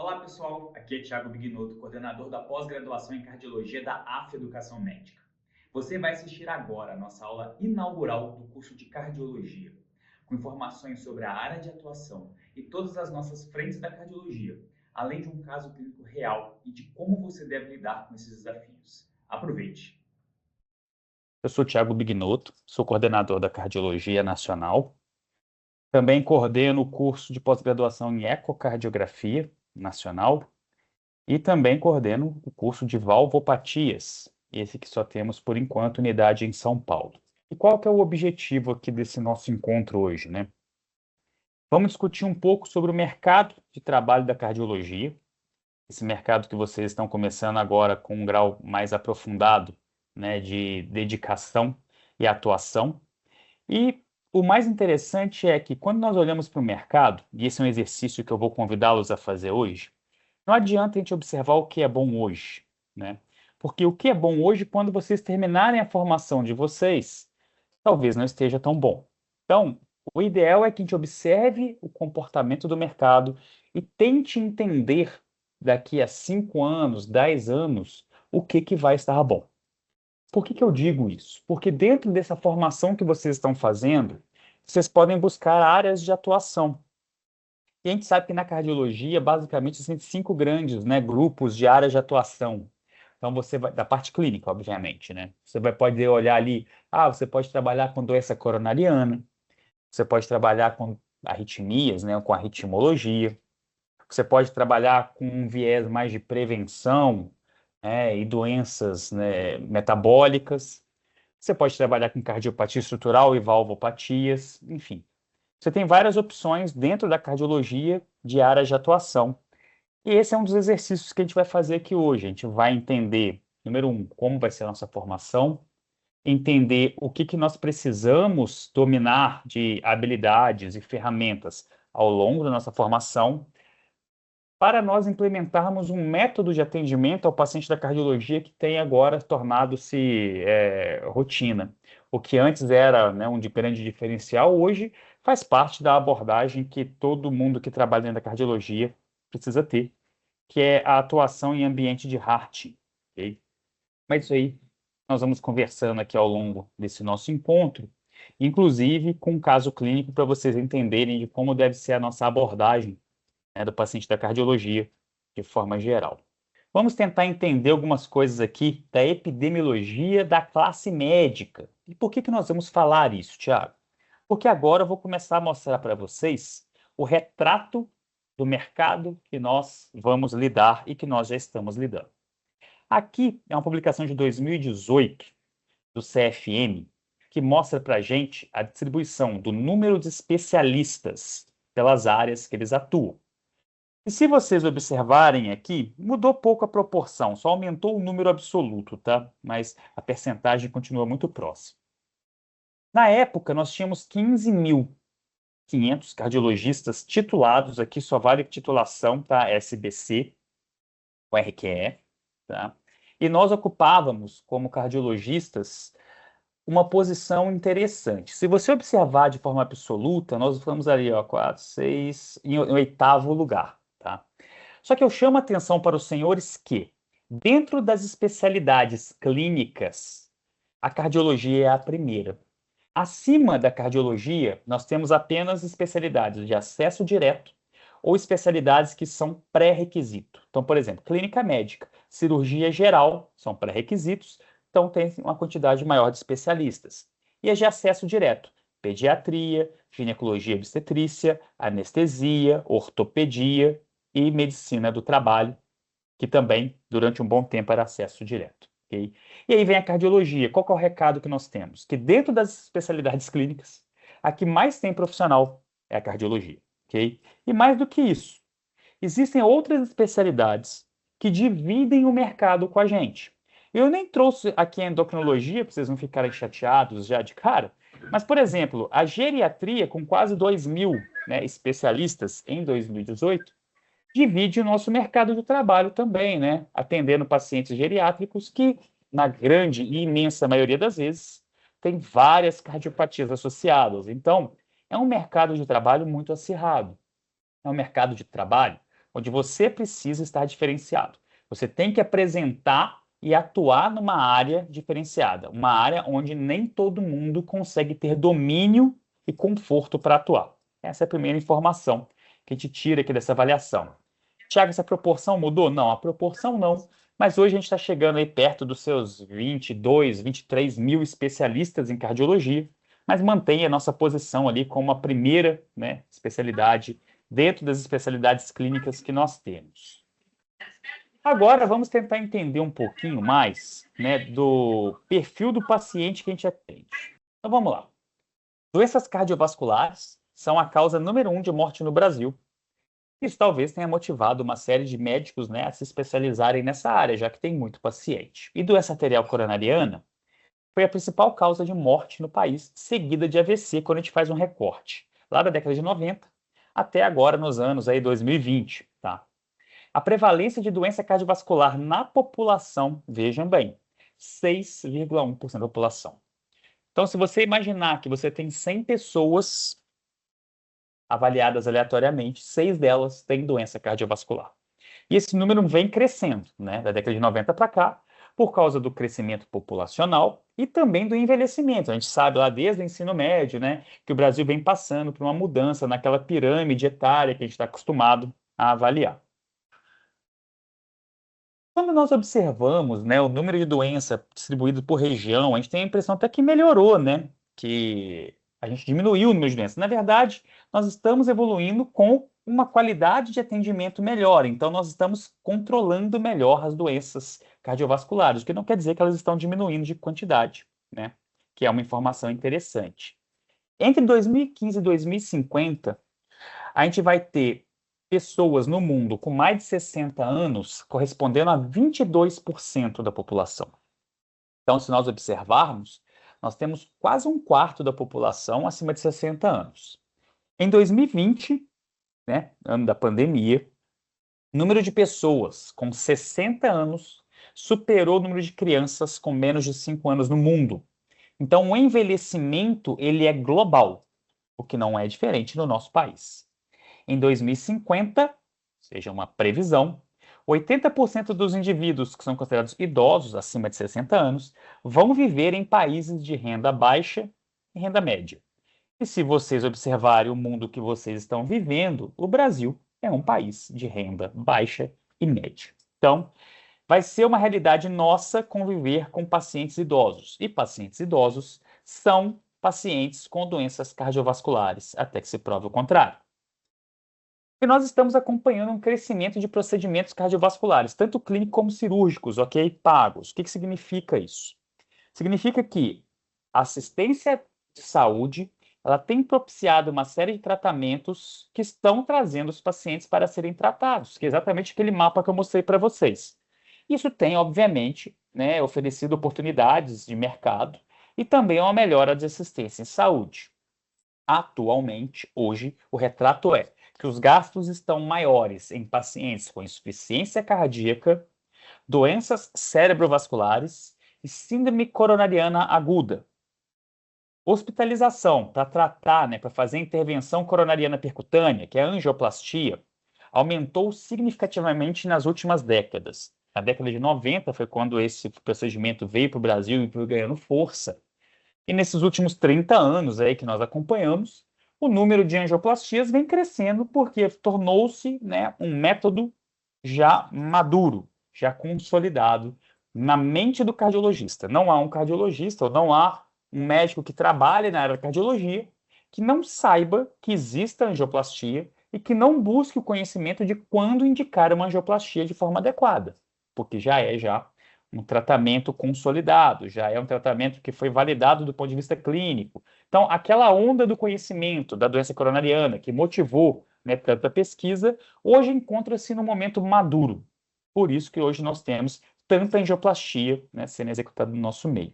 Olá pessoal, aqui é Thiago Bignotto, coordenador da pós-graduação em cardiologia da AF Educação Médica. Você vai assistir agora a nossa aula inaugural do curso de cardiologia, com informações sobre a área de atuação e todas as nossas frentes da cardiologia, além de um caso clínico real e de como você deve lidar com esses desafios. Aproveite! Eu sou Thiago Bignotto, sou coordenador da Cardiologia Nacional. Também coordeno o curso de pós-graduação em Ecocardiografia Nacional e também coordeno o curso de Valvopatias, esse que só temos, por enquanto, unidade em São Paulo. E qual que é o objetivo aqui desse nosso encontro hoje, né? Vamos discutir um pouco sobre o mercado de trabalho da cardiologia, esse mercado que vocês estão começando agora com um grau mais aprofundado, né, de dedicação e atuação. E o mais interessante é que quando nós olhamos para o mercado, e esse é um exercício que eu vou convidá-los a fazer hoje, não adianta a gente observar o que é bom hoje, né? Porque o que é bom hoje, quando vocês terminarem a formação de vocês, talvez não esteja tão bom. Então, o ideal é que a gente observe o comportamento do mercado e tente entender daqui a 5 anos, 10 anos, o que vai estar bom. Por que eu digo isso? Porque dentro dessa formação que vocês estão fazendo, vocês podem buscar áreas de atuação. E a gente sabe que na cardiologia, basicamente, existem 5 grandes, né, grupos de áreas de atuação. Então, você vai, da parte clínica, obviamente, né? Você vai poder olhar ali, você pode trabalhar com doença coronariana, você pode trabalhar com arritmias, né, com arritmologia, você pode trabalhar com um viés mais de prevenção, né, e doenças, né, metabólicas. Você pode trabalhar com cardiopatia estrutural e valvopatias, enfim. Você tem várias opções dentro da cardiologia de áreas de atuação. E esse é um dos exercícios que a gente vai fazer aqui hoje. A gente vai entender, número um, como vai ser a nossa formação, entender o que nós precisamos dominar de habilidades e ferramentas ao longo da nossa formação, para nós implementarmos um método de atendimento ao paciente da cardiologia que tem agora tornado-se rotina. O que antes era, né, um de grande diferencial, hoje faz parte da abordagem que todo mundo que trabalha dentro da cardiologia precisa ter, que é a atuação em ambiente de heart. Ok? Mas isso aí nós vamos conversando aqui ao longo desse nosso encontro, inclusive com um caso clínico para vocês entenderem de como deve ser a nossa abordagem, né, do paciente da cardiologia, de forma geral. Vamos tentar entender algumas coisas aqui da epidemiologia da classe médica. E por que nós vamos falar isso, Tiago? Porque agora eu vou começar a mostrar para vocês o retrato do mercado que nós vamos lidar e que nós já estamos lidando. Aqui é uma publicação de 2018 do CFM, que mostra para a gente a distribuição do número de especialistas pelas áreas que eles atuam. E se vocês observarem aqui, mudou pouco a proporção, só aumentou o número absoluto, tá? Mas a percentagem continua muito próxima. Na época, nós tínhamos 15.500 cardiologistas titulados, aqui só vale titulação, tá? SBC, o RQE, tá? E nós ocupávamos, como cardiologistas, uma posição interessante. Se você observar de forma absoluta, nós estamos ali, ó, 4, 6, em oitavo lugar, tá? Só que eu chamo a atenção para os senhores que, dentro das especialidades clínicas, a cardiologia é a primeira. Acima da cardiologia, nós temos apenas especialidades de acesso direto ou especialidades que são pré-requisito. Então, por exemplo, clínica médica, cirurgia geral são pré-requisitos, então tem uma quantidade maior de especialistas. E as de acesso direto, pediatria, ginecologia e obstetrícia, anestesia, ortopedia e medicina do trabalho, que também, durante um bom tempo, era acesso direto. Okay? E aí vem a cardiologia. Qual que é o recado que nós temos? Que dentro das especialidades clínicas, a que mais tem profissional é a cardiologia. Okay? E mais do que isso, existem outras especialidades que dividem o mercado com a gente. Eu nem trouxe aqui a endocrinologia, para vocês não ficarem chateados já de cara, mas, por exemplo, a geriatria, com quase 2.000, né, especialistas em 2018, divide o nosso mercado de trabalho também, né? Atendendo pacientes geriátricos que, na grande e imensa maioria das vezes, têm várias cardiopatias associadas. Então, é um mercado de trabalho muito acirrado. É um mercado de trabalho onde você precisa estar diferenciado. Você tem que apresentar e atuar numa área diferenciada, uma área onde nem todo mundo consegue ter domínio e conforto para atuar. Essa é a primeira informação que a gente tira aqui dessa avaliação. Tiago, essa proporção mudou? Não, a proporção não. Mas hoje a gente está chegando aí perto dos seus 22, 23 mil especialistas em cardiologia, mas mantém a nossa posição ali como a primeira, né, especialidade dentro das especialidades clínicas que nós temos. Agora vamos tentar entender um pouquinho mais, né, do perfil do paciente que a gente atende. Então vamos lá. Doenças cardiovasculares são a causa número 1 de morte no Brasil. Isso talvez tenha motivado uma série de médicos, né, a se especializarem nessa área, já que tem muito paciente. E doença arterial coronariana foi a principal causa de morte no país, seguida de AVC, quando a gente faz um recorte, lá da década de 90 até agora nos anos aí 2020, tá? A prevalência de doença cardiovascular na população, vejam bem, 6,1% da população. Então, se você imaginar que você tem 100 pessoas avaliadas aleatoriamente, 6 delas têm doença cardiovascular. E esse número vem crescendo, né, da década de 90 para cá, por causa do crescimento populacional e também do envelhecimento. A gente sabe lá desde o ensino médio, né, que o Brasil vem passando por uma mudança naquela pirâmide etária que a gente está acostumado a avaliar. Quando nós observamos, né, o número de doença distribuído por região, a gente tem a impressão até que melhorou, né, que a gente diminuiu o número de doenças. Na verdade, nós estamos evoluindo com uma qualidade de atendimento melhor, então nós estamos controlando melhor as doenças cardiovasculares, o que não quer dizer que elas estão diminuindo de quantidade, né, que é uma informação interessante. Entre 2015 e 2050, a gente vai ter pessoas no mundo com mais de 60 anos correspondendo a 22% da população. Então, se nós observarmos, nós temos quase um quarto da população acima de 60 anos. Em 2020, né, ano da pandemia, o número de pessoas com 60 anos superou o número de crianças com menos de 5 anos no mundo. Então, o envelhecimento ele é global, o que não é diferente no nosso país. Em 2050, seja uma previsão, 80% dos indivíduos que são considerados idosos, acima de 60 anos, vão viver em países de renda baixa e renda média. E se vocês observarem o mundo que vocês estão vivendo, o Brasil é um país de renda baixa e média. Então, vai ser uma realidade nossa conviver com pacientes idosos. E pacientes idosos são pacientes com doenças cardiovasculares, até que se prove o contrário. E nós estamos acompanhando um crescimento de procedimentos cardiovasculares, tanto clínicos como cirúrgicos, ok? Pagos. O que significa isso? Significa que a assistência de saúde ela tem propiciado uma série de tratamentos que estão trazendo os pacientes para serem tratados, que é exatamente aquele mapa que eu mostrei para vocês. Isso tem, obviamente, né, oferecido oportunidades de mercado e também uma melhora de assistência em saúde. Atualmente, hoje, o retrato é que os gastos estão maiores em pacientes com insuficiência cardíaca, doenças cerebrovasculares e síndrome coronariana aguda. Hospitalização para tratar, né, para fazer intervenção coronariana percutânea, que é a angioplastia, aumentou significativamente nas últimas décadas. Na década de 90 foi quando esse procedimento veio para o Brasil e foi ganhando força. E nesses últimos 30 anos aí que nós acompanhamos, o número de angioplastias vem crescendo porque tornou-se, né, um método já maduro, já consolidado na mente do cardiologista. Não há um cardiologista ou não há um médico que trabalhe na área da cardiologia que não saiba que exista angioplastia e que não busque o conhecimento de quando indicar uma angioplastia de forma adequada, porque já é um tratamento consolidado, já é um tratamento que foi validado do ponto de vista clínico. Então, aquela onda do conhecimento da doença coronariana que motivou, né, tanta pesquisa, hoje encontra-se no momento maduro. Por isso que hoje nós temos tanta angioplastia, né, sendo executada no nosso meio.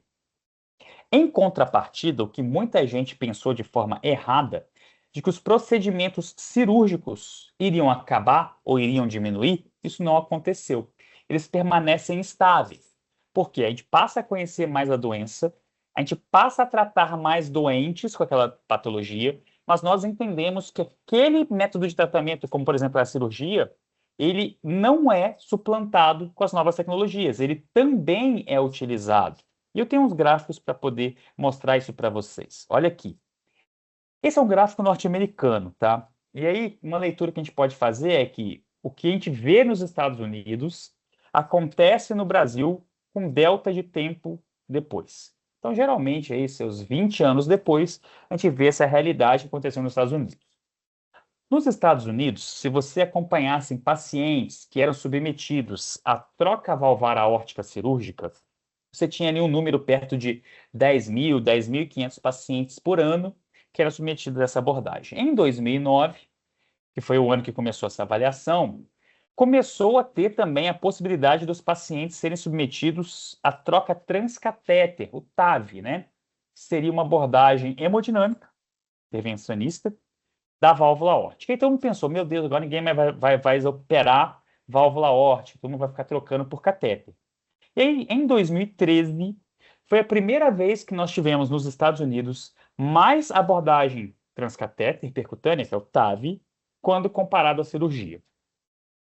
Em contrapartida, o que muita gente pensou de forma errada, de que os procedimentos cirúrgicos iriam acabar ou iriam diminuir, isso não aconteceu. Eles permanecem estáveis, porque a gente passa a conhecer mais a doença, a gente passa a tratar mais doentes com aquela patologia, mas nós entendemos que aquele método de tratamento, como por exemplo a cirurgia, ele não é suplantado com as novas tecnologias, ele também é utilizado. E eu tenho uns gráficos para poder mostrar isso para vocês. Olha aqui. Esse é um gráfico norte-americano, tá? E aí, uma leitura que a gente pode fazer é que o que a gente vê nos Estados Unidos acontece no Brasil com delta de tempo depois. Então, geralmente, aí, seus 20 anos depois, a gente vê essa realidade acontecendo nos Estados Unidos. Nos Estados Unidos, se você acompanhasse pacientes que eram submetidos à troca valvar aórtica cirúrgica, você tinha ali um número perto de 10.000, 10.500 pacientes por ano que eram submetidos a essa abordagem. Em 2009, que foi o ano que começou essa avaliação, começou a ter também a possibilidade dos pacientes serem submetidos à troca transcatéter, o TAV, né? Seria uma abordagem hemodinâmica, intervencionista, da válvula aórtica. Então, todo mundo pensou, meu Deus, agora ninguém mais vai operar válvula aórtica, todo mundo vai ficar trocando por catéter. E aí, em 2013, foi a primeira vez que nós tivemos nos Estados Unidos mais abordagem transcatéter percutânea, que é o TAV, quando comparado à cirurgia.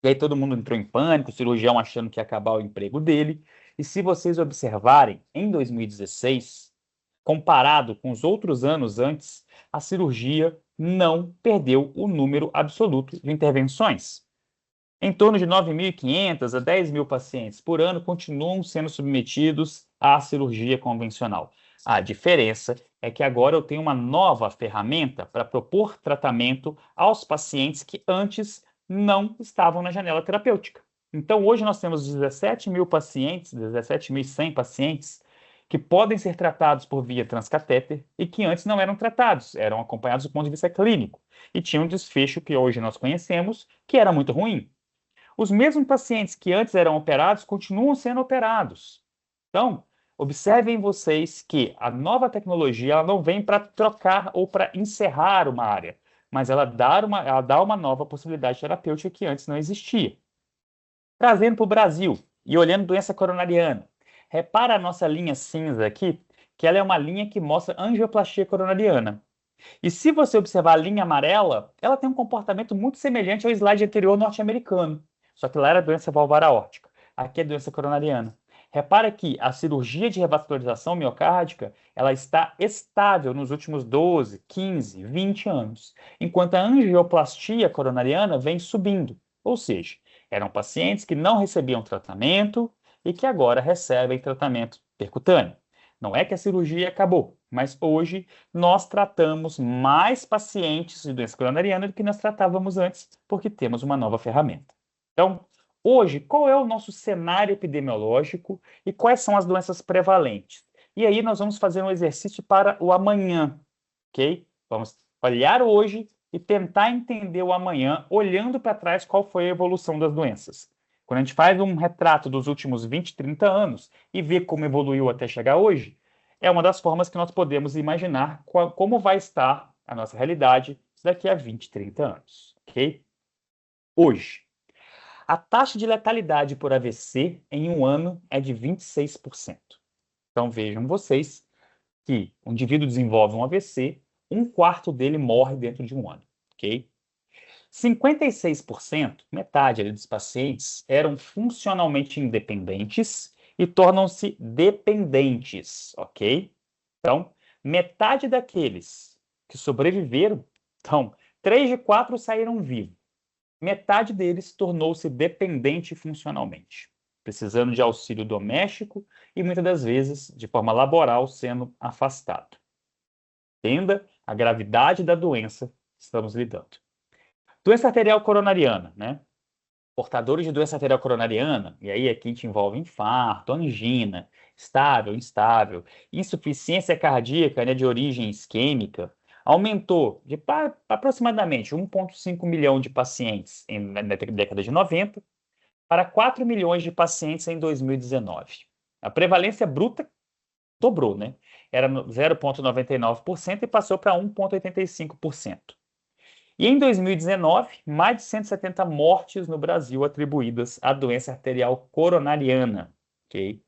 E aí todo mundo entrou em pânico, o cirurgião achando que ia acabar o emprego dele. E se vocês observarem, em 2016, comparado com os outros anos antes, a cirurgia não perdeu o número absoluto de intervenções. Em torno de 9.500 a 10.000 pacientes por ano continuam sendo submetidos à cirurgia convencional. A diferença é que agora eu tenho uma nova ferramenta para propor tratamento aos pacientes que antes não estavam na janela terapêutica. Então, hoje nós temos 17.000 pacientes, 17.100 pacientes, que podem ser tratados por via transcatéter e que antes não eram tratados, eram acompanhados do ponto de vista clínico e tinham um desfecho que hoje nós conhecemos, que era muito ruim. Os mesmos pacientes que antes eram operados continuam sendo operados. Então, observem vocês que a nova tecnologia ela não vem para trocar ou para encerrar uma área, mas ela dá uma nova possibilidade terapêutica que antes não existia. Trazendo para o Brasil e olhando doença coronariana, repara a nossa linha cinza aqui, que ela é uma linha que mostra angioplastia coronariana. E se você observar a linha amarela, ela tem um comportamento muito semelhante ao slide anterior norte-americano. Só que lá era doença valvar aórtica. Aqui é doença coronariana. Repara que a cirurgia de revascularização miocárdica ela está estável nos últimos 12, 15, 20 anos, enquanto a angioplastia coronariana vem subindo. Ou seja, eram pacientes que não recebiam tratamento e que agora recebem tratamento percutâneo. Não é que a cirurgia acabou, mas hoje nós tratamos mais pacientes de doença coronariana do que nós tratávamos antes, porque temos uma nova ferramenta. Então, hoje, qual é o nosso cenário epidemiológico e quais são as doenças prevalentes? E aí nós vamos fazer um exercício para o amanhã, ok? Vamos olhar hoje e tentar entender o amanhã, olhando para trás qual foi a evolução das doenças. Quando a gente faz um retrato dos últimos 20, 30 anos e vê como evoluiu até chegar hoje, é uma das formas que nós podemos imaginar como vai estar a nossa realidade daqui a 20, 30 anos, ok? Hoje, a taxa de letalidade por AVC em um ano é de 26%. Então vejam vocês que o indivíduo desenvolve um AVC, um quarto dele morre dentro de um ano, ok? 56%, metade ali dos pacientes, eram funcionalmente independentes e tornam-se dependentes, ok? Então, metade daqueles que sobreviveram, então, 3 de 4 saíram vivos. Metade deles tornou-se dependente funcionalmente, precisando de auxílio doméstico e muitas das vezes, de forma laboral, sendo afastado. Entenda a gravidade da doença que estamos lidando. Doença arterial coronariana, né? Portadores de doença arterial coronariana, e aí aqui a gente envolve infarto, angina, estável, instável, insuficiência cardíaca, né, de origem isquêmica, aumentou de aproximadamente 1,5 milhão de pacientes na década de 90 para 4 milhões de pacientes em 2019. A prevalência bruta dobrou, né? Era 0,99% e passou para 1,85%. E em 2019, mais de 170 mortes no Brasil atribuídas à doença arterial coronariana, ok?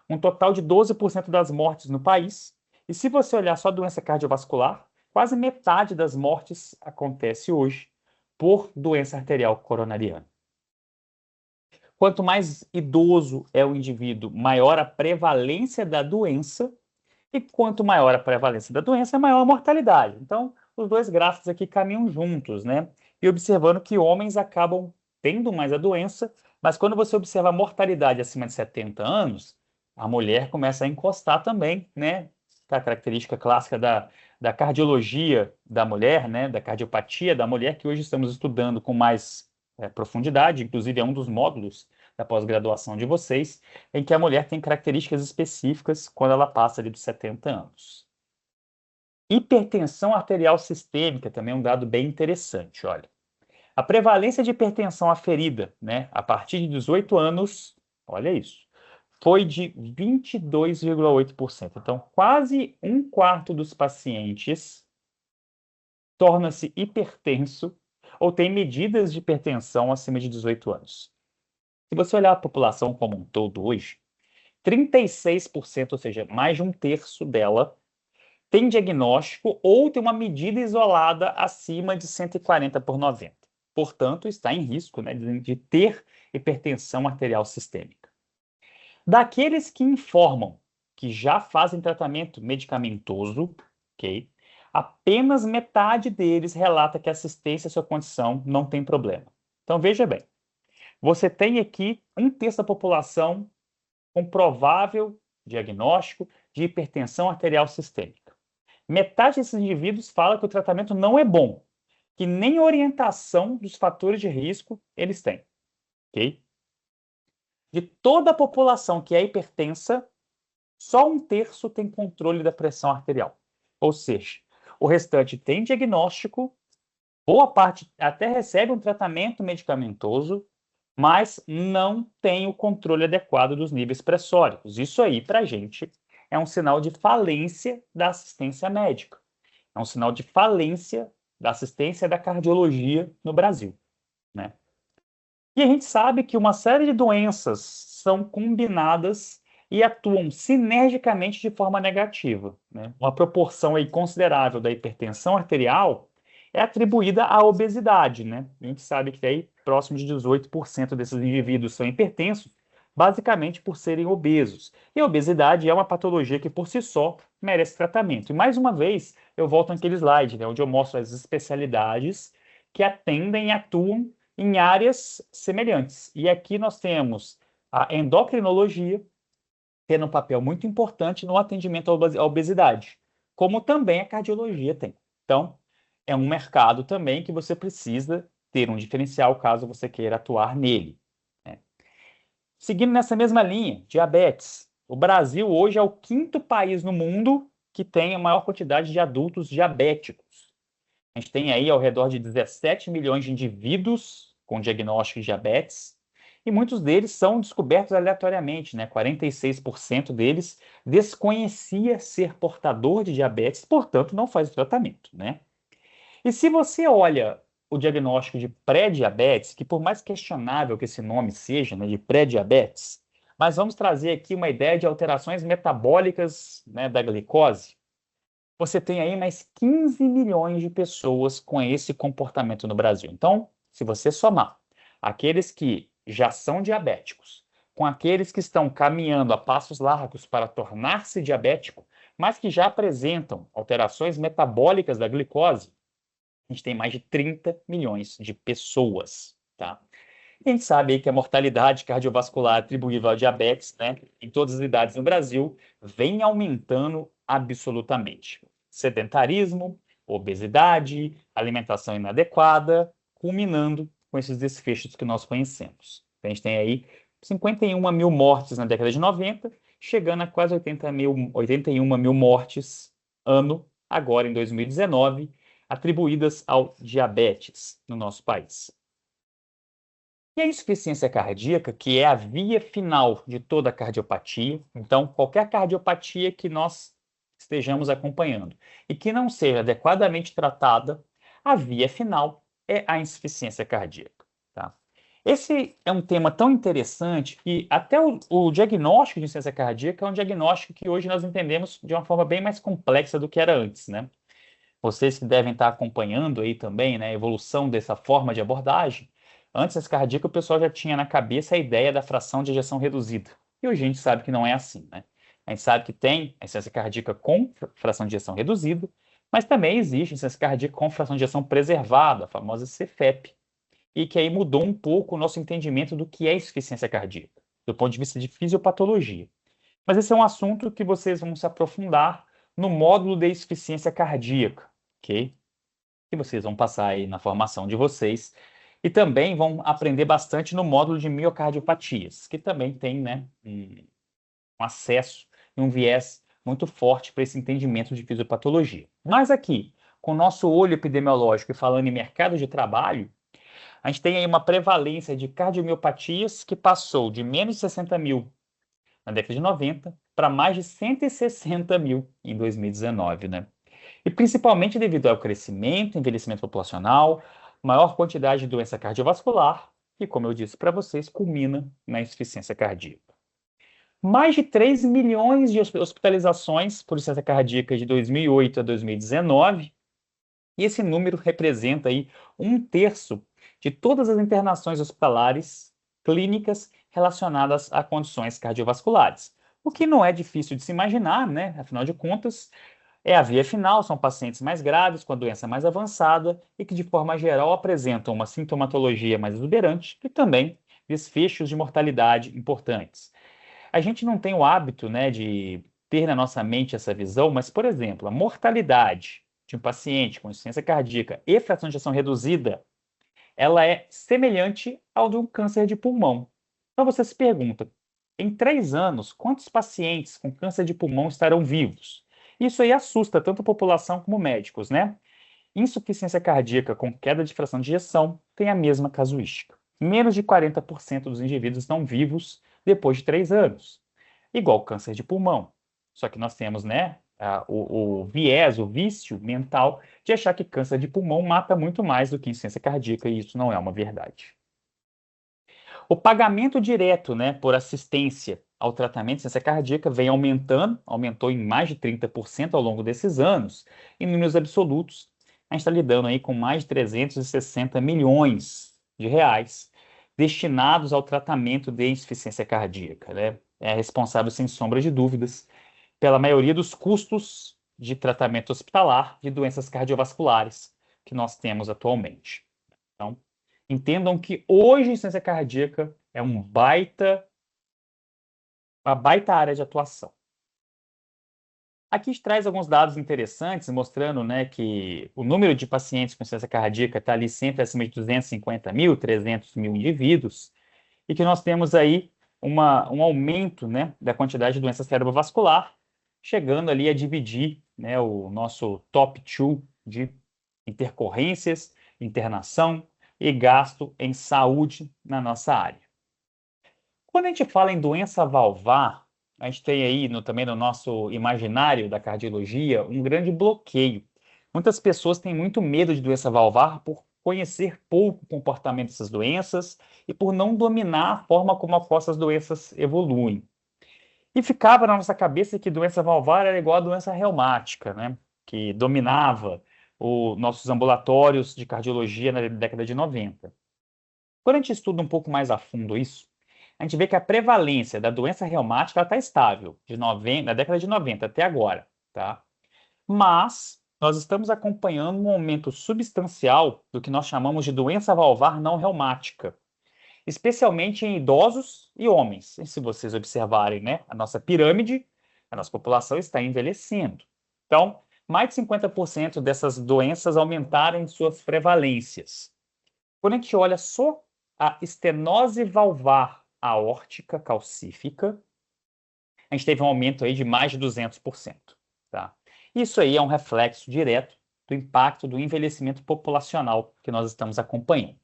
Um total de 12% das mortes no país. E se você olhar só a doença cardiovascular, quase metade das mortes acontece hoje por doença arterial coronariana. Quanto mais idoso é o indivíduo, maior a prevalência da doença, e quanto maior a prevalência da doença, maior a mortalidade. Então, os dois gráficos aqui caminham juntos, né? E observando que homens acabam tendo mais a doença, mas quando você observa a mortalidade acima de 70 anos, a mulher começa a encostar também, né? A característica clássica da cardiologia da mulher, né? Da cardiopatia da mulher, que hoje estamos estudando com mais profundidade, inclusive é um dos módulos da pós-graduação de vocês, em que a mulher tem características específicas quando ela passa ali dos 70 anos. Hipertensão arterial sistêmica também é um dado bem interessante, olha. A prevalência de hipertensão aferida, né, a partir de 18 anos, olha isso, foi de 22,8%. Então, quase um quarto dos pacientes torna-se hipertenso ou tem medidas de hipertensão acima de 18 anos. Se você olhar a população como um todo hoje, 36%, ou seja, mais de um terço dela, tem diagnóstico ou tem uma medida isolada acima de 140/90. Portanto, está em risco, né, de ter hipertensão arterial sistêmica. Daqueles que informam que já fazem tratamento medicamentoso, ok? Apenas metade deles relata que a assistência à sua condição não tem problema. Então, veja bem, você tem aqui um terço da população com provável diagnóstico de hipertensão arterial sistêmica. Metade desses indivíduos fala que o tratamento não é bom, que nem orientação dos fatores de risco eles têm, ok? De toda a população que é hipertensa, só um terço tem controle da pressão arterial. Ou seja, o restante tem diagnóstico, boa parte até recebe um tratamento medicamentoso, mas não tem o controle adequado dos níveis pressóricos. Isso aí, para a gente, é um sinal de falência da assistência médica. É um sinal de falência da assistência da cardiologia no Brasil, né? E a gente sabe que uma série de doenças são combinadas e atuam sinergicamente de forma negativa, né? Uma proporção aí considerável da hipertensão arterial é atribuída à obesidade, né? A gente sabe que aí próximo de 18% desses indivíduos são hipertensos, basicamente por serem obesos. E a obesidade é uma patologia que por si só merece tratamento. E mais uma vez, eu volto naquele slide, né, onde eu mostro as especialidades que atendem e atuam em áreas semelhantes. E aqui nós temos a endocrinologia tendo um papel muito importante no atendimento à obesidade, como também a cardiologia tem. Então, é um mercado também que você precisa ter um diferencial caso você queira atuar nele, né? Seguindo nessa mesma linha, diabetes. O Brasil hoje é o quinto país no mundo que tem a maior quantidade de adultos diabéticos. A gente tem aí ao redor de 17 milhões de indivíduos com diagnóstico de diabetes, e muitos deles são descobertos aleatoriamente, né? 46% deles desconhecia ser portador de diabetes, portanto não faz o tratamento, né? E se você olha o diagnóstico de pré-diabetes, que por mais questionável que esse nome seja, né, de pré-diabetes, mas vamos trazer aqui uma ideia de alterações metabólicas, né, da glicose. Você tem aí mais 15 milhões de pessoas com esse comportamento no Brasil. Então, se você somar aqueles que já são diabéticos com aqueles que estão caminhando a passos largos para tornar-se diabético, mas que já apresentam alterações metabólicas da glicose, a gente tem mais de 30 milhões de pessoas, tá? E a gente sabe aí que a mortalidade cardiovascular atribuível ao diabetes, né, em todas as idades no Brasil, vem aumentando absolutamente. Sedentarismo, obesidade, alimentação inadequada, culminando com esses desfechos que nós conhecemos. A gente tem aí 51 mil mortes na década de 90, chegando a quase 81 mil mortes ano, agora em 2019, atribuídas ao diabetes no nosso país. E a insuficiência cardíaca, que é a via final de toda a cardiopatia, então qualquer cardiopatia que nós estejamos acompanhando e que não seja adequadamente tratada, a via final é a insuficiência cardíaca, tá? Esse é um tema tão interessante que até o diagnóstico de insuficiência cardíaca é um diagnóstico que hoje nós entendemos de uma forma bem mais complexa do que era antes, né? Vocês que devem estar acompanhando aí também, né, a evolução dessa forma de abordagem, Antes da cardíaca, o pessoal já tinha na cabeça a ideia da fração de ejeção reduzida. E hoje a gente sabe que não é assim, né? A gente sabe que tem a insuficiência cardíaca com fração de ejeção reduzida, mas também existe insuficiência cardíaca com fração de ejeção preservada, a famosa CFEP, e que aí mudou um pouco o nosso entendimento do que é insuficiência cardíaca, do ponto de vista de fisiopatologia. Mas esse é um assunto que vocês vão se aprofundar no módulo de insuficiência cardíaca, ok? Que vocês vão passar aí na formação de vocês. E também vão aprender bastante no módulo de miocardiopatias, que também tem, né, um acesso e um viés muito forte para esse entendimento de fisiopatologia. Mas aqui, com o nosso olho epidemiológico e falando em mercado de trabalho, a gente tem aí uma prevalência de cardiomiopatias que passou de menos de 60 mil na década de 90 para mais de 160 mil em 2019, né? E principalmente devido ao crescimento, envelhecimento populacional, maior quantidade de doença cardiovascular, que, como eu disse para vocês, culmina na insuficiência cardíaca. Mais de 3 milhões de hospitalizações por insuficiência cardíaca de 2008 a 2019, e esse número representa aí 1/3 de todas as internações hospitalares clínicas relacionadas a condições cardiovasculares. O que não é difícil de se imaginar, né? Afinal de contas, é a via final, são pacientes mais graves, com a doença mais avançada e que, de forma geral, apresentam uma sintomatologia mais exuberante e também desfechos de mortalidade importantes. A gente não tem o hábito, né, de ter na nossa mente essa visão, mas, por exemplo, a mortalidade de um paciente com insuficiência cardíaca e fração de ejeção reduzida, ela é semelhante ao de um câncer de pulmão. Então você se pergunta, em 3 anos, quantos pacientes com câncer de pulmão estarão vivos? Isso aí assusta tanto a população como médicos, né? Insuficiência cardíaca com queda de fração de ejeção tem a mesma casuística. Menos de 40% dos indivíduos estão vivos depois de 3 anos. Igual câncer de pulmão. Só que nós temos, né, o viés, o vício mental de achar que câncer de pulmão mata muito mais do que insuficiência cardíaca, e isso não é uma verdade. O pagamento direto, né, por assistência ao tratamento de insuficiência cardíaca vem aumentando, aumentou em mais de 30% ao longo desses anos. Em números absolutos, a gente está lidando aí com mais de 360 milhões de reais destinados ao tratamento de insuficiência cardíaca, né? É responsável, sem sombra de dúvidas, pela maioria dos custos de tratamento hospitalar de doenças cardiovasculares que nós temos atualmente. Então, entendam que hoje a insuficiência cardíaca é uma baita área de atuação. Aqui a gente traz alguns dados interessantes, mostrando, né, que o número de pacientes com insuficiência cardíaca está ali sempre acima de 250 mil, 300 mil indivíduos, e que nós temos aí um aumento, né, da quantidade de doença cerebrovascular, chegando ali a dividir, né, o nosso top 2 de intercorrências, internação e gasto em saúde na nossa área. Quando a gente fala em doença valvar, a gente tem aí também no nosso imaginário da cardiologia um grande bloqueio. Muitas pessoas têm muito medo de doença valvar por conhecer pouco o comportamento dessas doenças e por não dominar a forma como essas doenças evoluem. E ficava na nossa cabeça que doença valvar era igual a doença reumática, né? Que dominava os nossos ambulatórios de cardiologia na década de 90. Quando a gente estuda um pouco mais a fundo isso, a gente vê que a prevalência da doença reumática está estável, da década de 90 até agora, tá? Mas nós estamos acompanhando um aumento substancial do que nós chamamos de doença valvar não reumática, especialmente em idosos e homens. E se vocês observarem, né, a nossa pirâmide, a nossa população está envelhecendo. Então, mais de 50% dessas doenças aumentaram em suas prevalências. Quando a gente olha só a estenose valvar aórtica calcífica, a gente teve um aumento aí de mais de 200%. Tá? Isso aí é um reflexo direto do impacto do envelhecimento populacional que nós estamos acompanhando.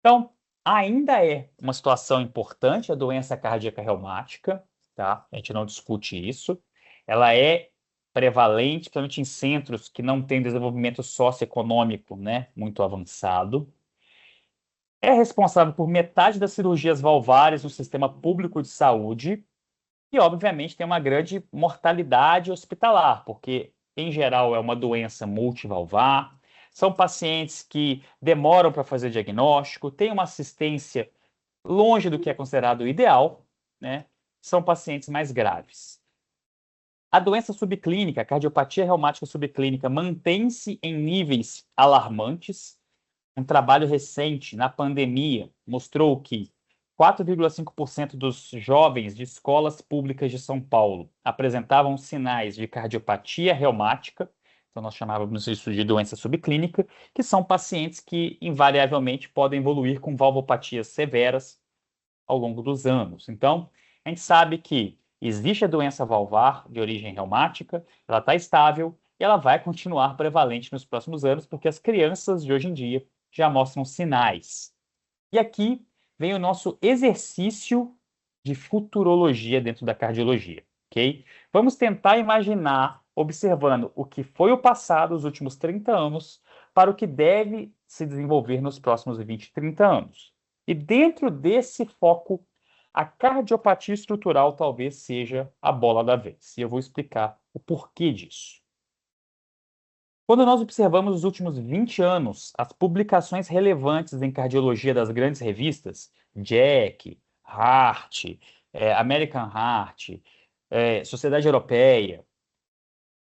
Então, ainda é uma situação importante a doença cardíaca reumática, tá? A gente não discute isso. Ela é prevalente, principalmente em centros que não têm desenvolvimento socioeconômico, né, muito avançado. É responsável por metade das cirurgias valvares no sistema público de saúde e, obviamente, tem uma grande mortalidade hospitalar, porque, em geral, é uma doença multivalvar, são pacientes que demoram para fazer diagnóstico, têm uma assistência longe do que é considerado ideal, né? São pacientes mais graves. A doença subclínica, a cardiopatia reumática subclínica, mantém-se em níveis alarmantes. Um trabalho recente na pandemia mostrou que 4,5% dos jovens de escolas públicas de São Paulo apresentavam sinais de cardiopatia reumática, então nós chamávamos isso de doença subclínica, que são pacientes que invariavelmente podem evoluir com valvopatias severas ao longo dos anos. Então, a gente sabe que existe a doença valvar de origem reumática, ela está estável e ela vai continuar prevalente nos próximos anos, porque as crianças de hoje em dia já mostram sinais. E aqui vem o nosso exercício de futurologia dentro da cardiologia, ok? Vamos tentar imaginar, observando o que foi o passado, os últimos 30 anos, para o que deve se desenvolver nos próximos 20, 30 anos. E dentro desse foco, a cardiopatia estrutural talvez seja a bola da vez. E eu vou explicar o porquê disso. Quando nós observamos os últimos 20 anos, as publicações relevantes em cardiologia das grandes revistas, JACC, Heart, American Heart, Sociedade Europeia,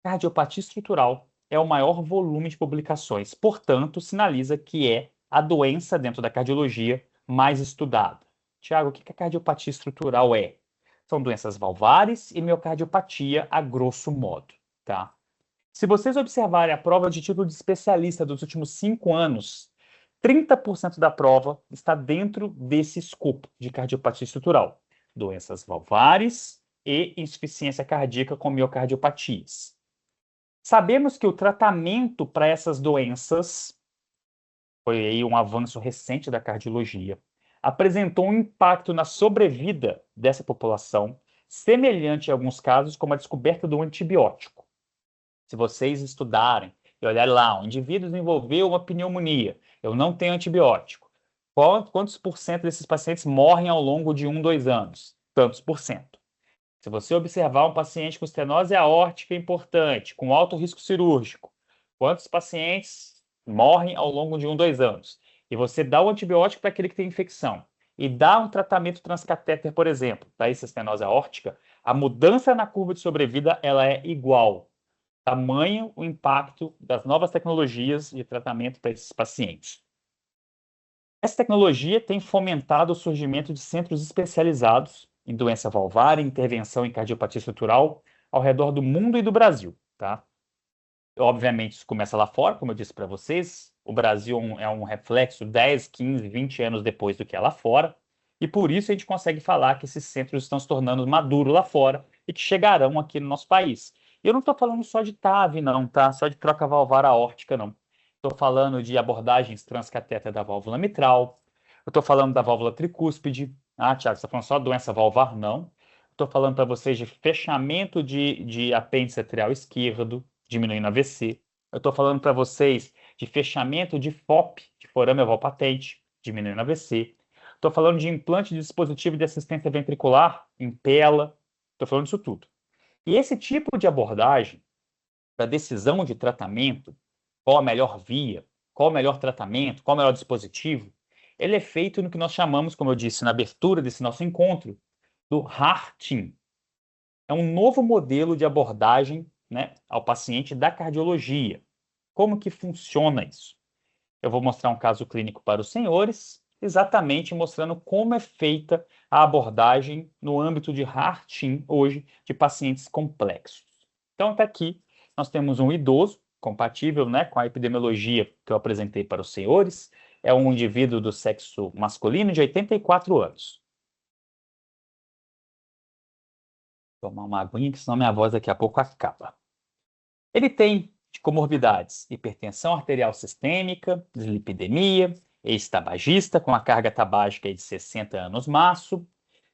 cardiopatia estrutural é o maior volume de publicações, portanto, sinaliza que é a doença dentro da cardiologia mais estudada. Tiago, o que a cardiopatia estrutural é? São doenças valvares e miocardiopatia, a grosso modo, tá? Se vocês observarem a prova de título de especialista dos últimos 5 anos, 30% da prova está dentro desse escopo de cardiopatia estrutural. Doenças valvares e insuficiência cardíaca com miocardiopatias. Sabemos que o tratamento para essas doenças, foi aí um avanço recente da cardiologia, apresentou um impacto na sobrevida dessa população, semelhante em alguns casos como a descoberta do antibiótico. Se vocês estudarem e olharem lá, o indivíduo desenvolveu uma pneumonia, eu não tenho antibiótico. Quantos por cento desses pacientes morrem ao longo de 1, 2 anos? Tantos por cento. Se você observar um paciente com estenose aórtica importante, com alto risco cirúrgico, quantos pacientes morrem ao longo de 1, 2 anos? E você dá o antibiótico para aquele que tem infecção e dá um tratamento transcatéter, por exemplo, para essa estenose aórtica, a mudança na curva de sobrevida ela é igual. Tamanho o impacto das novas tecnologias de tratamento para esses pacientes. Essa tecnologia tem fomentado o surgimento de centros especializados em doença valvar e intervenção em cardiopatia estrutural ao redor do mundo e do Brasil, tá? Obviamente, isso começa lá fora, como eu disse para vocês. O Brasil é um reflexo 10, 15, 20 anos depois do que é lá fora. E por isso a gente consegue falar que esses centros estão se tornando maduros lá fora e que chegarão aqui no nosso país. Eu não estou falando só de TAV, não, tá? Só de troca valvar aórtica, não. Estou falando de abordagens transcatéter da válvula mitral. Eu estou falando da válvula tricúspide. Ah, Thiago, você está falando só de doença valvar? Não. Estou falando para vocês de fechamento de apêndice atrial esquerdo, diminuindo AVC. Eu estou falando para vocês de fechamento de FOP, de forame oval patente, diminuindo AVC. Estou falando de implante de dispositivo de assistência ventricular, Impella. Estou falando disso tudo. E esse tipo de abordagem, para decisão de tratamento, qual a melhor via, qual o melhor tratamento, qual o melhor dispositivo, ele é feito no que nós chamamos, como eu disse na abertura desse nosso encontro, do HART-Team. É um novo modelo de abordagem, né, ao paciente da cardiologia. Como que funciona isso? Eu vou mostrar um caso clínico para os senhores, exatamente mostrando como é feita a abordagem no âmbito de HART-Team hoje de pacientes complexos. Então, até aqui, nós temos um idoso, compatível, né, com a epidemiologia que eu apresentei para os senhores, é um indivíduo do sexo masculino de 84 anos. Vou tomar uma aguinha, que senão minha voz daqui a pouco acaba. Ele tem de comorbidades hipertensão arterial sistêmica, dislipidemia, ex-tabagista com a carga tabágica de 60 anos maço,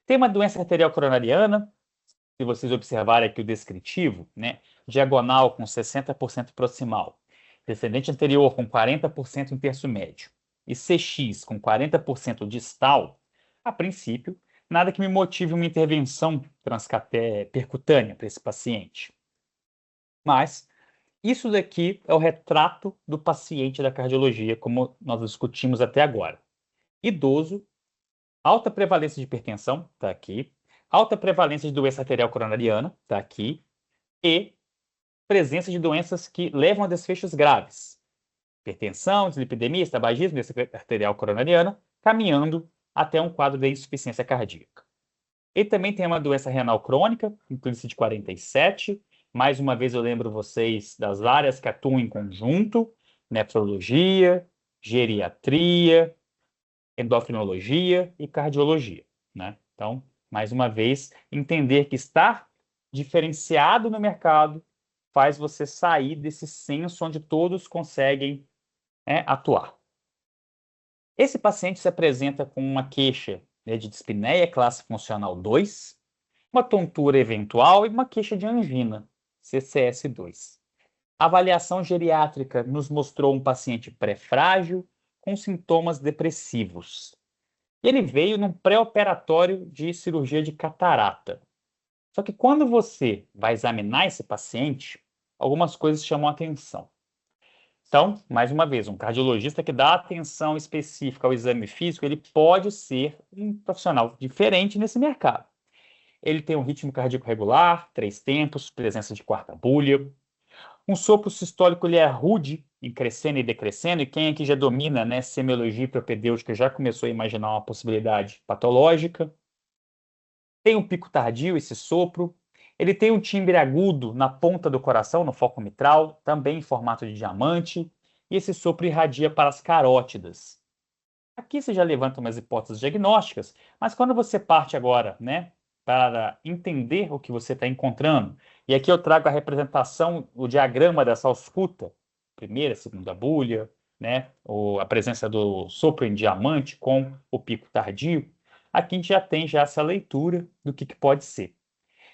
tem uma doença arterial coronariana, se vocês observarem aqui o descritivo, né, diagonal com 60% proximal, descendente anterior com 40% em terço médio e CX com 40% distal, a princípio, nada que me motive uma intervenção percutânea para esse paciente. Mas Isso daqui é o retrato do paciente da cardiologia, como nós discutimos até agora. Idoso, alta prevalência de hipertensão, está aqui. Alta prevalência de doença arterial coronariana, está aqui. E presença de doenças que levam a desfechos graves. Hipertensão, dislipidemia, tabagismo, doença arterial coronariana, caminhando até um quadro de insuficiência cardíaca. Ele também tem uma doença renal crônica, índice de 47. Mais uma vez eu lembro vocês das áreas que atuam em conjunto: nefrologia, geriatria, endocrinologia e cardiologia, né? Então, mais uma vez, entender que estar diferenciado no mercado faz você sair desse senso onde todos conseguem, atuar. Esse paciente se apresenta com uma queixa, né, de dispneia classe funcional 2, uma tontura eventual e uma queixa de angina, CCS2. A avaliação geriátrica nos mostrou um paciente pré-frágil com sintomas depressivos. Ele veio num pré-operatório de cirurgia de catarata. Só que quando você vai examinar esse paciente, algumas coisas chamam a atenção. Então, mais uma vez, um cardiologista que dá atenção específica ao exame físico, ele pode ser um profissional diferente nesse mercado. Ele tem um ritmo cardíaco regular, 3 tempos, presença de quarta bulha. Um sopro sistólico ele é rude, em crescendo e decrescendo, e quem aqui já domina, né, semiologia propedêutica já começou a imaginar uma possibilidade patológica. Tem um pico tardio, esse sopro. Ele tem um timbre agudo na ponta do coração, no foco mitral, também em formato de diamante, e esse sopro irradia para as carótidas. Aqui você já levanta umas hipóteses diagnósticas, mas quando você parte agora, né, para entender o que você está encontrando, e aqui eu trago a representação, o diagrama dessa ausculta, primeira, segunda bulha, né, a presença do sopro em diamante com o pico tardio, aqui a gente já tem essa leitura do que pode ser.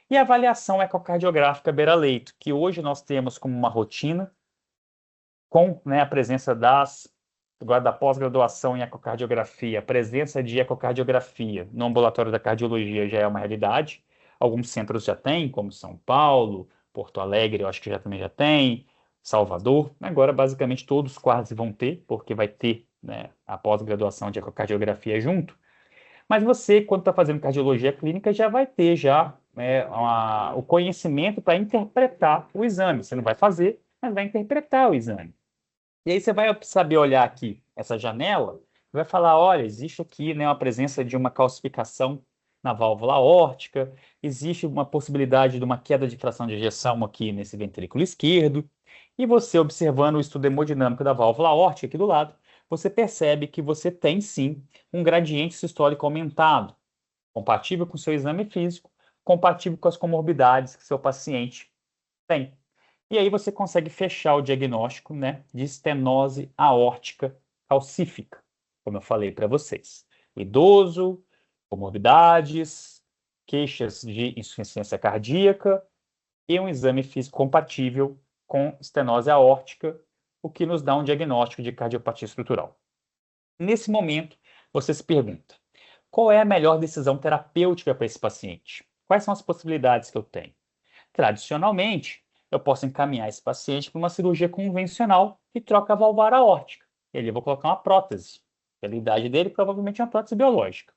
E a avaliação ecocardiográfica beira-leito, que hoje nós temos como uma rotina, com, né, a presença da pós-graduação em ecocardiografia, a presença de ecocardiografia no ambulatório da cardiologia já é uma realidade. Alguns centros já têm, como São Paulo, Porto Alegre, eu acho que também já tem, Salvador. Agora, basicamente, todos quase vão ter, porque vai ter, né, a pós-graduação de ecocardiografia junto. Mas você, quando está fazendo cardiologia clínica, já vai ter o conhecimento para interpretar o exame. Você não vai fazer, mas vai interpretar o exame. E aí você vai saber olhar aqui essa janela e vai falar, olha, existe aqui, né, uma presença de uma calcificação na válvula aórtica, existe uma possibilidade de uma queda de fração de ejeção aqui nesse ventrículo esquerdo, e você observando o estudo hemodinâmico da válvula aórtica aqui do lado, você percebe que você tem sim um gradiente sistólico aumentado, compatível com o seu exame físico, compatível com as comorbidades que seu paciente tem. E aí você consegue fechar o diagnóstico, né, de estenose aórtica calcífica, como eu falei para vocês. Idoso, comorbidades, queixas de insuficiência cardíaca e um exame físico compatível com estenose aórtica, o que nos dá um diagnóstico de cardiopatia estrutural. Nesse momento, você se pergunta: qual é a melhor decisão terapêutica para esse paciente? Quais são as possibilidades que eu tenho? Tradicionalmente, eu posso encaminhar esse paciente para uma cirurgia convencional que troca a valvar aórtica. Eu vou colocar uma prótese. Pela idade dele, provavelmente uma prótese biológica.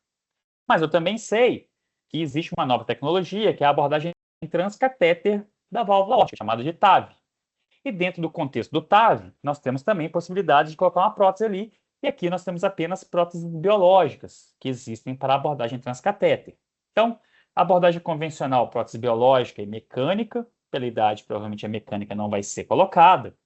Mas eu também sei que existe uma nova tecnologia, que é a abordagem transcatéter da válvula aórtica, chamada de TAV. E dentro do contexto do TAV, nós temos também possibilidade de colocar uma prótese ali. E aqui nós temos apenas próteses biológicas, que existem para a abordagem transcatéter. Então, a abordagem convencional, prótese biológica e mecânica, pela idade, provavelmente a mecânica não vai ser colocada.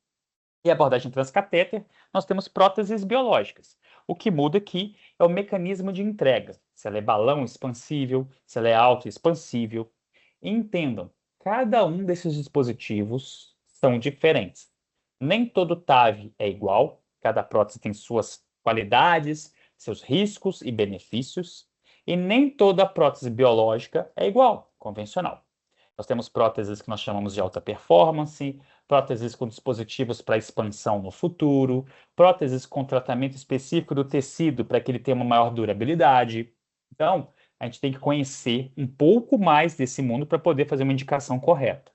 E a abordagem transcatéter, nós temos próteses biológicas. O que muda aqui é o mecanismo de entrega. Se ela é balão expansível, se ela é autoexpansível. E entendam, cada um desses dispositivos são diferentes. Nem todo TAV é igual, cada prótese tem suas qualidades, seus riscos e benefícios, e nem toda prótese biológica é igual, convencional. Nós temos próteses que nós chamamos de alta performance, próteses com dispositivos para expansão no futuro, próteses com tratamento específico do tecido para que ele tenha uma maior durabilidade. Então, a gente tem que conhecer um pouco mais desse mundo para poder fazer uma indicação correta.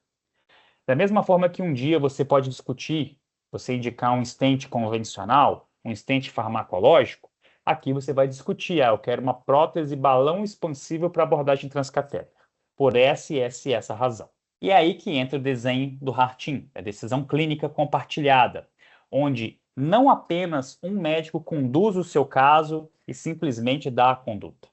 Da mesma forma que um dia você pode discutir, você indicar um stent convencional, um stent farmacológico, aqui você vai discutir, eu quero uma prótese balão expansível para abordagem transcatéter, por essa e essa razão. E é aí que entra o desenho do Harting, a decisão clínica compartilhada, onde não apenas um médico conduz o seu caso e simplesmente dá a conduta.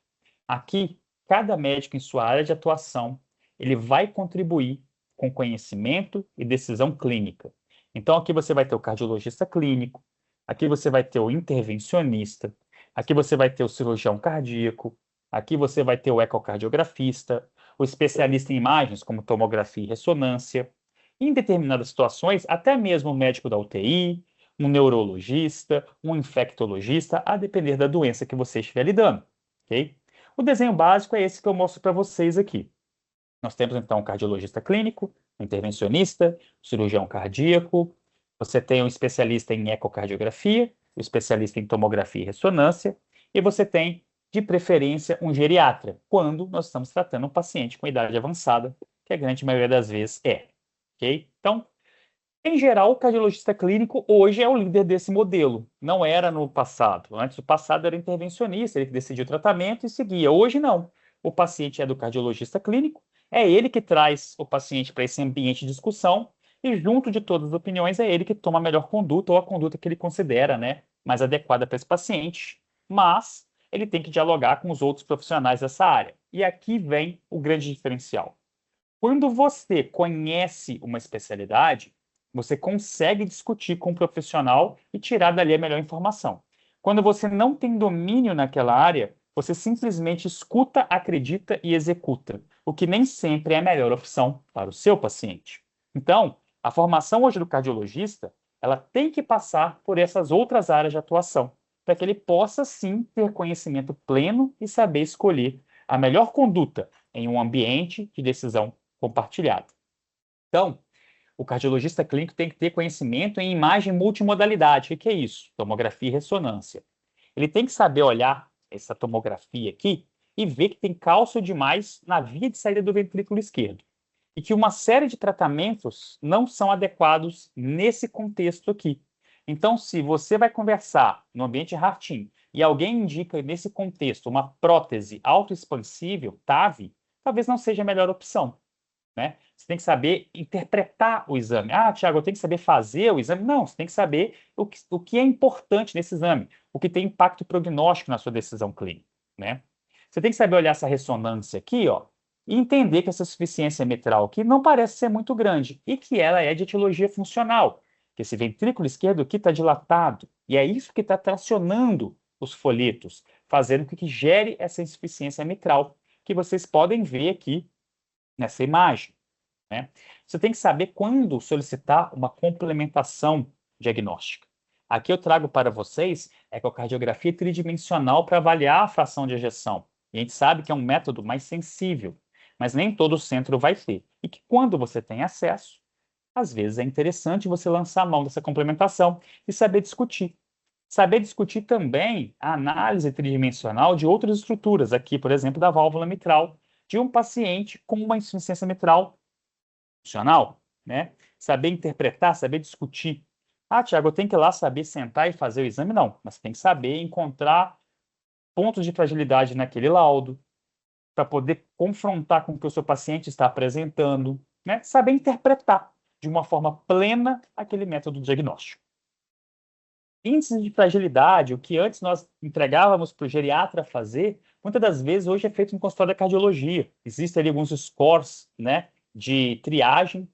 Aqui, cada médico em sua área de atuação, ele vai contribuir com conhecimento e decisão clínica. Então, aqui você vai ter o cardiologista clínico, aqui você vai ter o intervencionista, aqui você vai ter o cirurgião cardíaco, aqui você vai ter o ecocardiografista, o especialista em imagens, como tomografia e ressonância. Em determinadas situações, até mesmo o médico da UTI, um neurologista, um infectologista, a depender da doença que você estiver lidando, ok? O desenho básico é esse que eu mostro para vocês aqui. Nós temos, então, o cardiologista clínico, o intervencionista, o cirurgião cardíaco, você tem um especialista em ecocardiografia, o especialista em tomografia e ressonância, e você tem, de preferência, um geriatra, quando nós estamos tratando um paciente com idade avançada, que a grande maioria das vezes é. Ok? Então, em geral, o cardiologista clínico hoje é o líder desse modelo. Não era no passado. Antes, o passado era o intervencionista, ele que decidia o tratamento e seguia. Hoje, não. O paciente é do cardiologista clínico, é ele que traz o paciente para esse ambiente de discussão e, junto de todas as opiniões, é ele que toma a melhor conduta ou a conduta que ele considera, né, mais adequada para esse paciente. Mas ele tem que dialogar com os outros profissionais dessa área. E aqui vem o grande diferencial. Quando você conhece uma especialidade, você consegue discutir com o profissional e tirar dali a melhor informação. Quando você não tem domínio naquela área, você simplesmente escuta, acredita e executa, o que nem sempre é a melhor opção para o seu paciente. Então, a formação hoje do cardiologista, ela tem que passar por essas outras áreas de atuação, para que ele possa sim ter conhecimento pleno e saber escolher a melhor conduta em um ambiente de decisão compartilhada. Então, o cardiologista clínico tem que ter conhecimento em imagem multimodalidade. O que é isso? Tomografia e ressonância. Ele tem que saber olhar essa tomografia aqui e ver que tem cálcio demais na via de saída do ventrículo esquerdo. E que uma série de tratamentos não são adequados nesse contexto aqui. Então, se você vai conversar no ambiente Harting e alguém indica nesse contexto uma prótese autoexpansível, TAVI, talvez não seja a melhor opção. Né? Você tem que saber interpretar o exame. Tiago, eu tenho que saber fazer o exame? Não, você tem que saber o que é importante nesse exame, o que tem impacto prognóstico na sua decisão clínica. Né? Você tem que saber olhar essa ressonância aqui, ó, e entender que essa insuficiência mitral aqui não parece ser muito grande e que ela é de etiologia funcional, que esse ventrículo esquerdo aqui está dilatado e é isso que está tracionando os folhetos, fazendo com que gere essa insuficiência mitral, que vocês podem ver aqui nessa imagem. Né? Você tem que saber quando solicitar uma complementação diagnóstica. Aqui eu trago para vocês a ecocardiografia tridimensional para avaliar a fração de ejeção. E a gente sabe que é um método mais sensível, mas nem todo centro vai ter. E que quando você tem acesso, às vezes é interessante você lançar a mão dessa complementação e saber discutir. Saber discutir também a análise tridimensional de outras estruturas, aqui, por exemplo, da válvula mitral, de um paciente com uma insuficiência mitral funcional, né? Saber interpretar, saber discutir. Tiago, eu tenho que ir lá saber sentar e fazer o exame? Não, mas você tem que saber encontrar pontos de fragilidade naquele laudo, para poder confrontar com o que o seu paciente está apresentando, né? Saber interpretar de uma forma plena aquele método diagnóstico. Índices de fragilidade, o que antes nós entregávamos para o geriatra fazer, muitas das vezes hoje é feito no consultório da cardiologia. Existem ali alguns scores, né, de triagem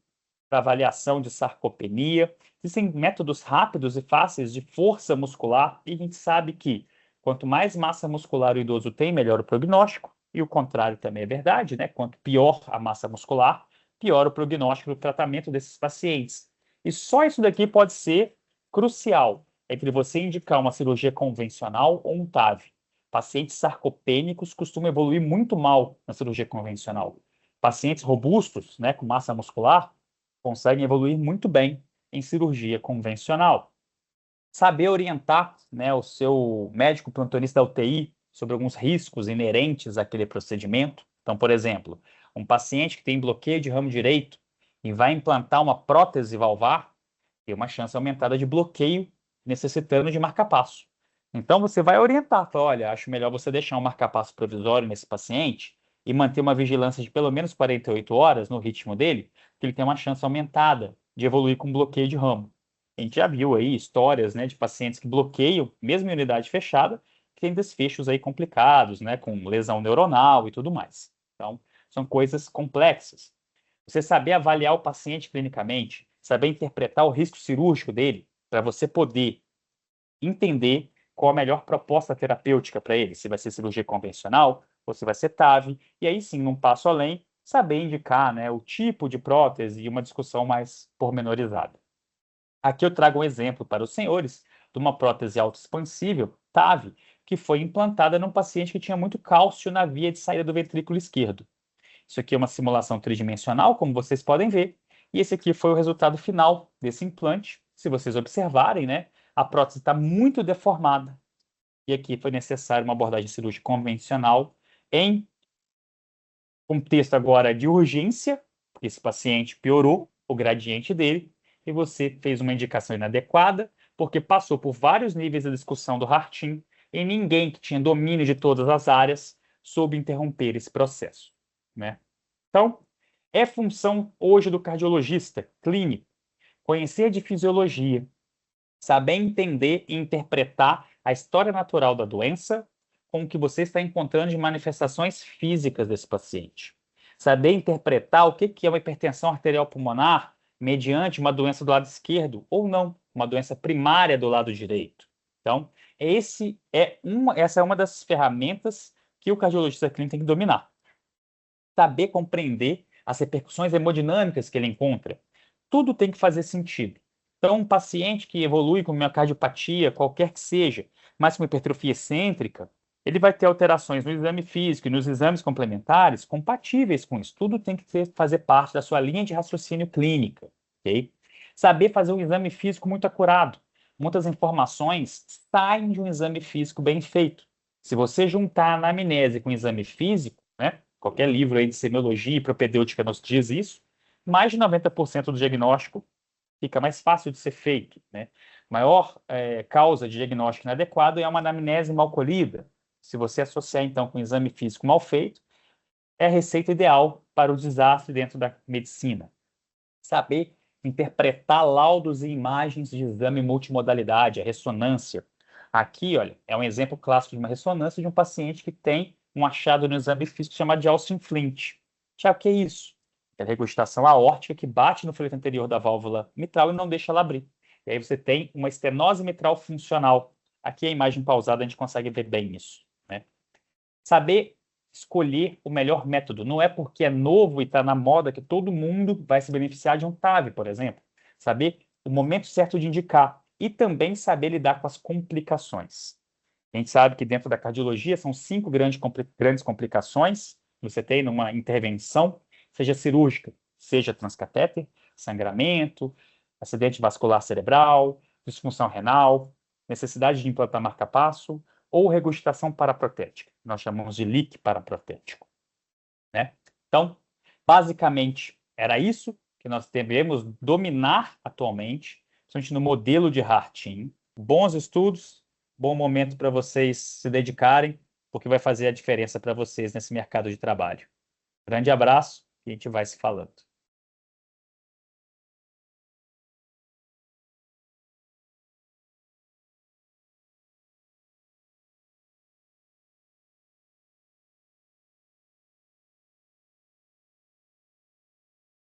para avaliação de sarcopenia. Existem métodos rápidos e fáceis de força muscular e a gente sabe que quanto mais massa muscular o idoso tem, melhor o prognóstico. E o contrário também é verdade, né? Quanto pior a massa muscular, pior o prognóstico do tratamento desses pacientes. E só isso daqui pode ser crucial entre você indicar uma cirurgia convencional ou um TAV. Pacientes sarcopênicos costumam evoluir muito mal na cirurgia convencional. Pacientes robustos, né, com massa muscular, conseguem evoluir muito bem em cirurgia convencional. Saber orientar, né, o seu médico plantonista da UTI sobre alguns riscos inerentes àquele procedimento. Então, por exemplo, um paciente que tem bloqueio de ramo direito e vai implantar uma prótese valvar, tem uma chance aumentada de bloqueio necessitando de marca-passo. Então, você vai orientar, fala, olha, acho melhor você deixar um marca-passo provisório nesse paciente e manter uma vigilância de pelo menos 48 horas no ritmo dele, que ele tem uma chance aumentada de evoluir com bloqueio de ramo. A gente já viu aí histórias, né, de pacientes que bloqueiam, mesmo em unidade fechada, que tem desfechos aí complicados, né, com lesão neuronal e tudo mais. Então, são coisas complexas. Você saber avaliar o paciente clinicamente, saber interpretar o risco cirúrgico dele, para você poder entender qual a melhor proposta terapêutica para ele, se vai ser cirurgia convencional ou se vai ser TAV, e aí sim, num passo além, saber indicar, né, o tipo de prótese e uma discussão mais pormenorizada. Aqui eu trago um exemplo para os senhores de uma prótese autoexpansível, TAV, que foi implantada num paciente que tinha muito cálcio na via de saída do ventrículo esquerdo. Isso aqui é uma simulação tridimensional, como vocês podem ver, e esse aqui foi o resultado final desse implante. Se vocês observarem, né, a prótese está muito deformada. E aqui foi necessário uma abordagem cirúrgica convencional em contexto agora de urgência, porque esse paciente piorou o gradiente dele, e você fez uma indicação inadequada, porque passou por vários níveis de discussão do Hartin, e ninguém que tinha domínio de todas as áreas soube interromper esse processo, né? Então, é função hoje do cardiologista clínico conhecer de fisiologia, saber entender e interpretar a história natural da doença com o que você está encontrando de manifestações físicas desse paciente. Saber interpretar o que é uma hipertensão arterial pulmonar mediante uma doença do lado esquerdo ou não, uma doença primária do lado direito. Então, essa é uma das ferramentas que o cardiologista clínico tem que dominar. Saber compreender as repercussões hemodinâmicas que ele encontra. Tudo tem que fazer sentido. Então, um paciente que evolui com miocardiopatia, qualquer que seja, mas com hipertrofia excêntrica, ele vai ter alterações no exame físico e nos exames complementares compatíveis com isso. Tudo tem que fazer parte da sua linha de raciocínio clínica, ok? Saber fazer um exame físico muito acurado. Muitas informações saem de um exame físico bem feito. Se você juntar a anamnese com o exame físico, né, qualquer livro aí de semiologia e propedêutica nos diz isso, mais de 90% do diagnóstico fica mais fácil de ser feito, né? Maior causa de diagnóstico inadequado é uma anamnese mal colhida. Se você associar, então, com um exame físico mal feito, é a receita ideal para o desastre dentro da medicina. Saber interpretar laudos e imagens de exame multimodalidade, a ressonância. Aqui, olha, é um exemplo clássico de uma ressonância de um paciente que tem um achado no exame físico chamado de Austin Flint. Tiago, o que é isso? É a regurgitação aórtica que bate no fleto anterior da válvula mitral e não deixa ela abrir. E aí você tem uma estenose mitral funcional. Aqui a imagem pausada a gente consegue ver bem isso, né? Saber escolher o melhor método. Não é porque é novo e está na moda que todo mundo vai se beneficiar de um TAV, por exemplo. Saber o momento certo de indicar e também saber lidar com as complicações. A gente sabe que dentro da cardiologia são 5 grandes complicações que você tem numa intervenção, seja cirúrgica, seja transcatéter, sangramento, acidente vascular cerebral, disfunção renal, necessidade de implantar marca-passo ou regurgitação paraprotética. Nós chamamos de leak paraprotético, né? Então, basicamente, era isso que nós devemos dominar atualmente, principalmente no modelo de Hartin. Bons estudos, bom momento para vocês se dedicarem, porque vai fazer a diferença para vocês nesse mercado de trabalho. Grande abraço e a gente vai se falando.